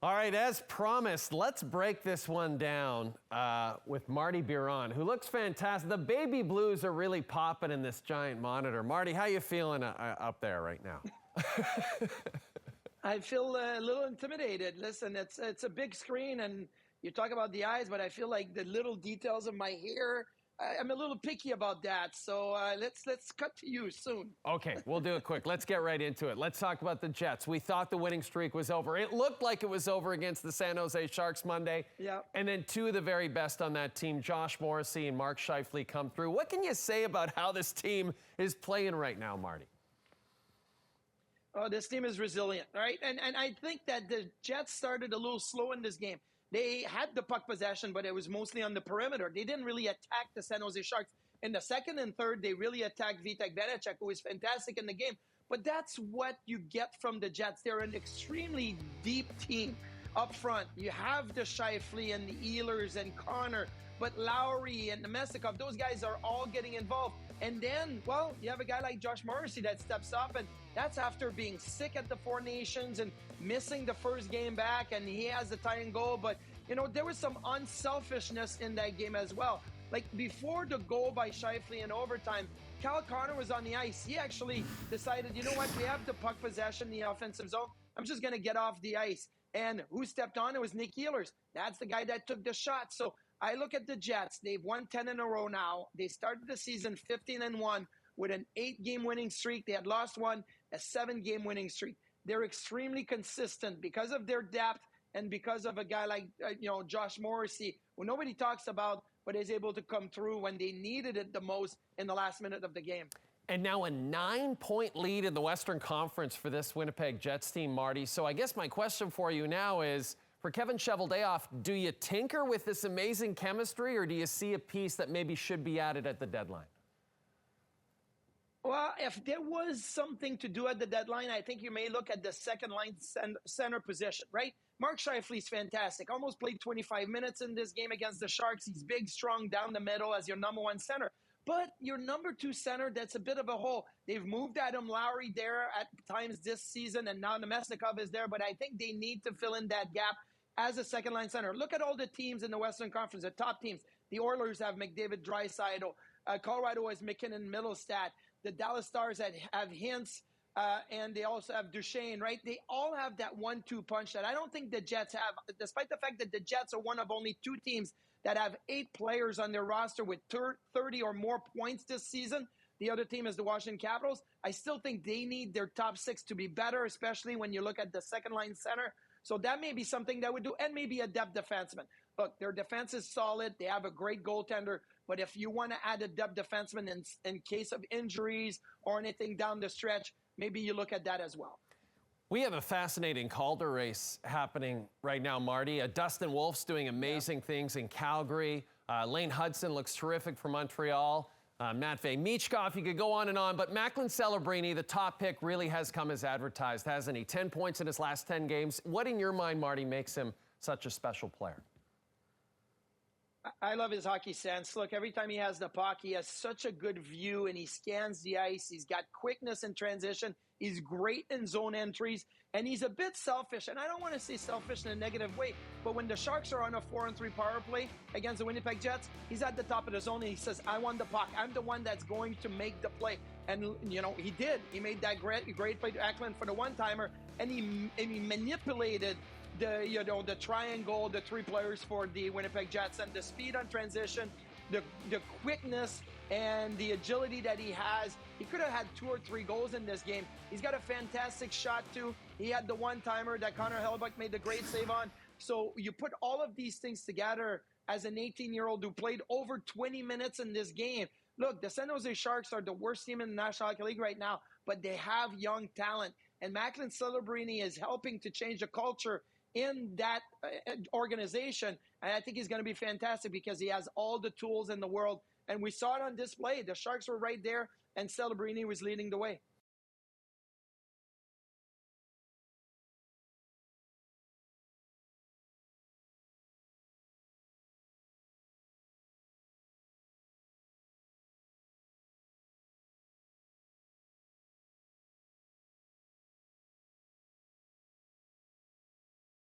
All right, as promised, let's break this one down with Martin Biron, who looks fantastic. The baby blues are really popping in this giant monitor. Marty, how you feeling up there right now? I feel a little intimidated. Listen, it's a big screen, and you talk about the eyes, but I feel like the little details of my hair, I'm a little picky about that. So let's cut to you soon. Okay, we'll do it quick. Let's get right into it. Let's talk about the Jets. We thought the winning streak was over. It looked like it was over against the San Jose Sharks Monday. Yeah. And then two of the very best on that team, Josh Morrissey and Mark Scheifele, come through. What can you say about how this team is playing right now, Marty? Oh, this team is resilient, right? And I think that the Jets started a little slow in this game. They had the puck possession, but it was mostly on the perimeter. They didn't really attack the San Jose Sharks. In the second and third, they really attacked Vitek Vanacek, who was fantastic in the game. But that's what you get from the Jets. They're an extremely deep team up front. You have the Scheifele and the Ehlers and Connor, but Lowry and Nemestikov, those guys are all getting involved. And then, well, you have a guy like Josh Morrissey that steps up, and that's after being sick at the Four Nations and missing the first game back, and he has the tying goal. But, you know, there was some unselfishness in that game as well. Like, before the goal by Scheifele in overtime, Kyle Connor was on the ice. He actually decided, you know what, we have the puck possession in the offensive zone. I'm just going to get off the ice. And who stepped on? It was Nick Ehlers. That's the guy that took the shot. So I look at the Jets. They've won 10 in a row now. They started the season 15-1 with an 8-game winning streak. They had lost one, a 7-game winning streak. They're extremely consistent because of their depth and because of a guy like Josh Morrissey, who nobody talks about, but is able to come through when they needed it the most in the last minute of the game. And now a 9-point lead in the Western Conference for this Winnipeg Jets team, Marty. So I guess my question for you now is, for Kevin Cheveldayoff, do you tinker with this amazing chemistry, or do you see a piece that maybe should be added at the deadline? Well, if there was something to do at the deadline, I think you may look at the second line center position, right? Mark Scheifele is fantastic. Almost played 25 minutes in this game against the Sharks. He's big, strong, down the middle as your number one center. But your number two center, that's a bit of a hole. They've moved Adam Lowry there at times this season, and now Nemestikov is there. But I think they need to fill in that gap as a second-line center. Look at all the teams in the Western Conference, the top teams. The Oilers have McDavid, Draisaitl. Colorado has McKinnon, Middlestat. The Dallas Stars have Hintz, and they also have Duchesne, right? They all have that 1-2 punch that I don't think the Jets have, despite the fact that the Jets are one of only two teams that have 8 players on their roster with 30 or more points this season. The other team is the Washington Capitals. I still think they need their top 6 to be better, especially when you look at the second-line center. So that may be something that would do, and maybe a depth defenseman. Look, their defense is solid. They have a great goaltender. But if you want to add a depth defenseman in case of injuries or anything down the stretch, maybe you look at that as well. We have a fascinating Calder race happening right now, Marty. Dustin Wolf's doing amazing things in Calgary. Lane Hudson looks terrific for Montreal. Matvei Michkov, you could go on and on. But Macklin Celebrini, the top pick, really has come as advertised, hasn't he? 10 points in his last 10 games. What, in your mind, Marty, makes him such a special player? I love his hockey sense. Look, every time he has the puck, he has such a good view, and he scans the ice. He's got quickness in transition. He's great in zone entries, and he's a bit selfish. And I don't want to say selfish in a negative way, but when the Sharks are on a 4-on-3 power play against the Winnipeg Jets, he's at the top of the zone, and he says, I want the puck. I'm the one that's going to make the play. And, you know, he did. He made that great play to Macklin for the one-timer, and he manipulated the triangle, the 3 players for the Winnipeg Jets, and the speed on transition, the quickness and the agility that he has. He could have had 2 or 3 goals in this game. He's got a fantastic shot too. He had the one-timer that Connor Hellebuyck made the great save on. So you put all of these things together as an 18-year-old who played over 20 minutes in this game. Look, the San Jose Sharks are the worst team in the National Hockey League right now, but they have young talent. And Macklin Celebrini is helping to change the culture in that organization. And I think he's going to be fantastic because he has all the tools in the world. And we saw it on display. The Sharks were right there, and Celebrini was leading the way.